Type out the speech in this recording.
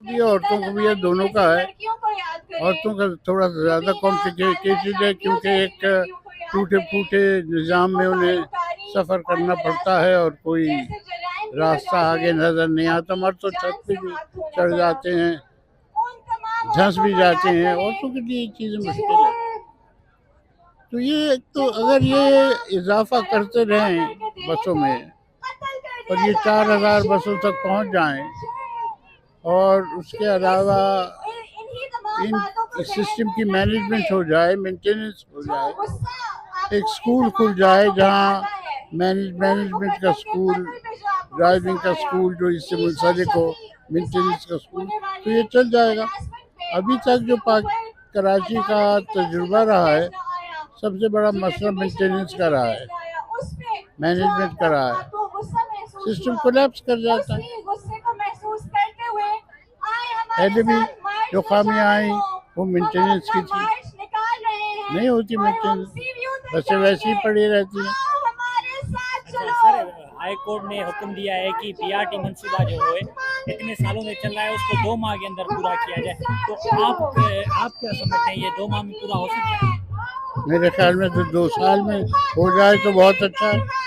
भी है, औरतों को भी है, दोनों का है। औरतों का थोड़ा सा ज़्यादा कॉम्प्लिकेटेड है, क्योंकि एक टूटे फूटे निज़ाम में उन्हें सफ़र करना पड़ता है और कोई रास्ता आगे नज़र नहीं आता। मर्द तो छत पे भी चढ़ जाते हैं, धंस भी जाते हैं, औरतों के लिए ये चीज़ें मुश्किल है। तो ये तो अगर ये इजाफा करते रहें बसों में और ये 4,000 बसों तक पहुंच जाएं, और उसके अलावा इन इस सिस्टम की मैनेजमेंट हो जाए, मेंटेनेंस हो जाए, एक स्कूल खुल जाए जहां मैनेजमेंट का स्कूल, ड्राइविंग का स्कूल जो इससे मुंसलिक हो, मेंटेनेंस का स्कूल, तो ये चल जाएगा। अभी तक जो कराची का तजुर्बा रहा है, सबसे बड़ा मसला मेंटेनेंस का रहा है, मैनेजमेंट का रहा है। सिस्टम कोलैप्स कर जाता है। पहले भी जो खामियां आई वो मेंटेनेंस की थी, नहीं होती मेंटेनेंस, बसें वैसे ही पड़ी रहती हैं। अच्छा सर, हाई कोर्ट ने हुक्म दिया है कि बीआरटी मंसूबा जो है इतने सालों में चल रहा है उसको 2 माह के अंदर पूरा किया जाए, तो आप क्या समझते हैं ये 2 माह में पूरा हो सकता है? मेरे ख्याल में तो 2 साल में हो जाए तो बहुत अच्छा है।